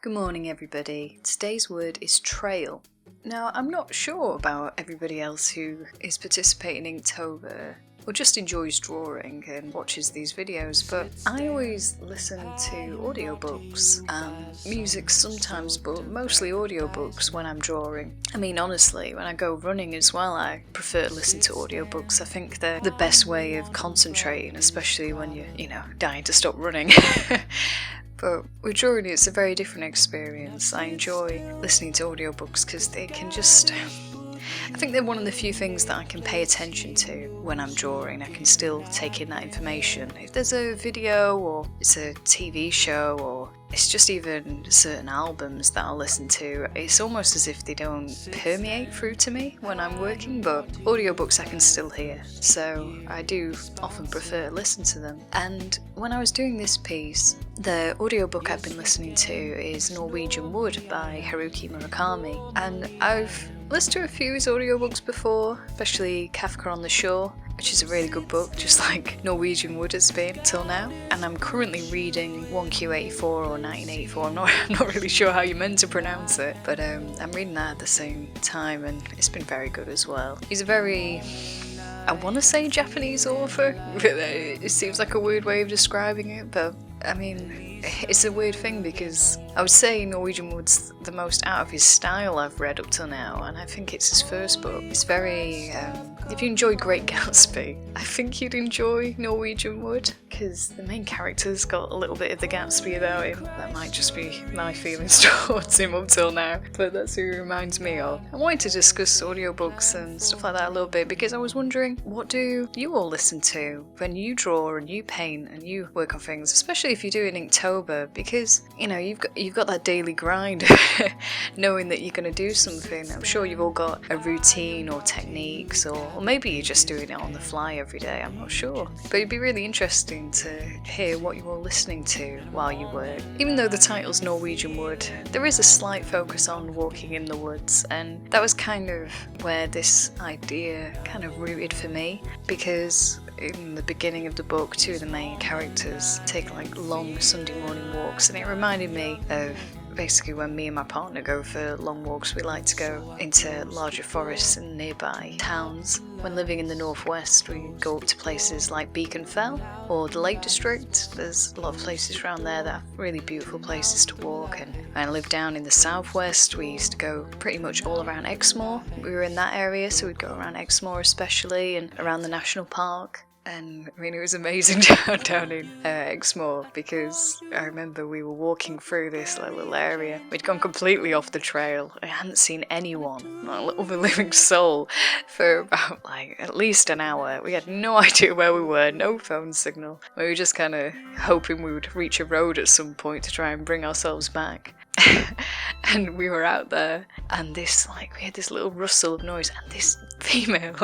Good morning everybody. Today's word is trail. Now I'm not sure about everybody else who is participating in Inktober or just enjoys drawing and watches these videos, but I always listen to audiobooks and music sometimes, but mostly audiobooks when I'm drawing. I mean, honestly, when I go running as well, I prefer to listen to audiobooks. I think they're the best way of concentrating, especially when you're, dying to stop running. But with drawing, it's a very different experience. I enjoy listening to audiobooks because they can just... I think they're one of the few things that I can pay attention to when I'm drawing. I can still take in that information. If there's a video or it's a TV show or it's just even certain albums that I'll listen to, it's almost as if they don't permeate through to me when I'm working, but audiobooks I can still hear, so I do often prefer to listen to them. And when I was doing this piece, the audiobook I've been listening to is Norwegian Wood by Haruki Murakami, and I've listened to a few of his audiobooks before, especially Kafka on the Shore, which is a really good book, just like Norwegian Wood has been till now. And I'm currently reading 1Q84 or 1984, I'm not really sure how you're meant to pronounce it, but I'm reading that at the same time and it's been very good as well. He's a very, I want to say Japanese author, but it seems like a weird way of describing it, but I mean, it's a weird thing because I would say Norwegian Wood's the most out of his style I've read up till now, and I think it's his first book. It's very, if you enjoy Great Gatsby, I think you'd enjoy Norwegian Wood, because the main character's got a little bit of the Gatsby about him. That might just be my feelings towards him up till now, but that's who he reminds me of. I wanted to discuss audiobooks and stuff like that a little bit because I was wondering, what do you all listen to when you draw and you paint and you work on things, especially if you do it in Inktober, because you've got that daily grind knowing that you're going to do something. I'm sure you've all got a routine or techniques, or maybe you're just doing it on the fly every day, I'm not sure. But it'd be really interesting to hear what you're all listening to while you work. Even though the title's Norwegian Wood, there is a slight focus on walking in the woods, and that was kind of where this idea kind of rooted for me, because in the beginning of the book, two of the main characters take like long Sunday morning walks, and it reminded me of basically when me and my partner go for long walks. We like to go into larger forests and nearby towns. When living in the northwest, we go up to places like Beacon Fell or the Lake District. There's a lot of places around there that are really beautiful places to walk. And when I lived down in the southwest, we used to go pretty much all around Exmoor. We were in that area, so we'd go around Exmoor especially and around the national park. And I mean, it was amazing down in Exmoor, because I remember we were walking through this little area. We'd gone completely off the trail. I hadn't seen anyone, not a living soul, for about at least an hour. We had no idea where we were, no phone signal. We were just kind of hoping we would reach a road at some point to try and bring ourselves back. And we were out there, and we had this little rustle of noise, and this female,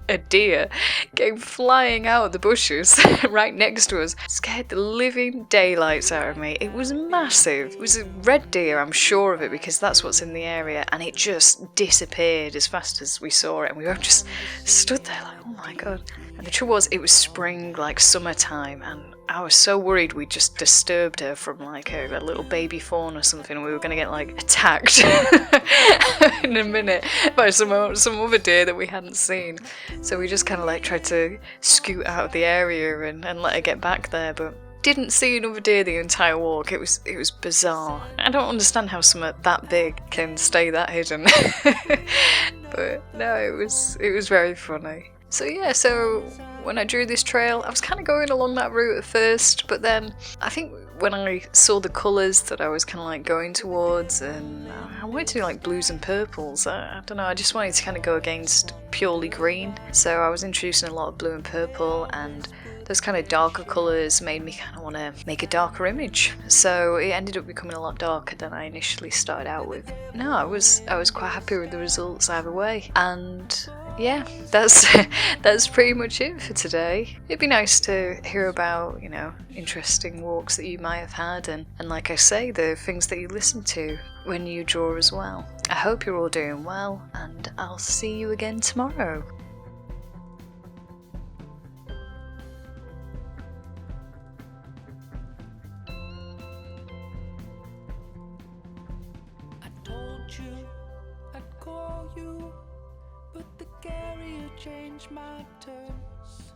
a deer, came flying out of the bushes right next to us, scared the living daylights out of me. It was massive. It was a red deer, I'm sure of it, because that's what's in the area, and it just disappeared as fast as we saw it, and we were just stood there like, oh my god. And the trouble was, it was spring, summertime, and I was so worried we just disturbed her from a little baby fawn or something. We were going to get attacked in a minute by some other deer that we hadn't seen. So we just kind of tried to scoot out of the area and let her get back there, but didn't see another deer the entire walk. It was bizarre. I don't understand how something that big can stay that hidden. But no, it was very funny. So when I drew this trail, I was kind of going along that route at first, but then I think when I saw the colours that I was kind of going towards, and I wanted to do blues and purples, I don't know, I just wanted to kind of go against purely green, so I was introducing a lot of blue and purple, and those kind of darker colours made me kind of want to make a darker image, so it ended up becoming a lot darker than I initially started out with. No, I was quite happy with the results either way, and yeah, that's pretty much it for today. It'd be nice to hear about, interesting walks that you might have had, and like I say, the things that you listen to when you draw as well. I hope you're all doing well, and I'll see you again tomorrow. change matters.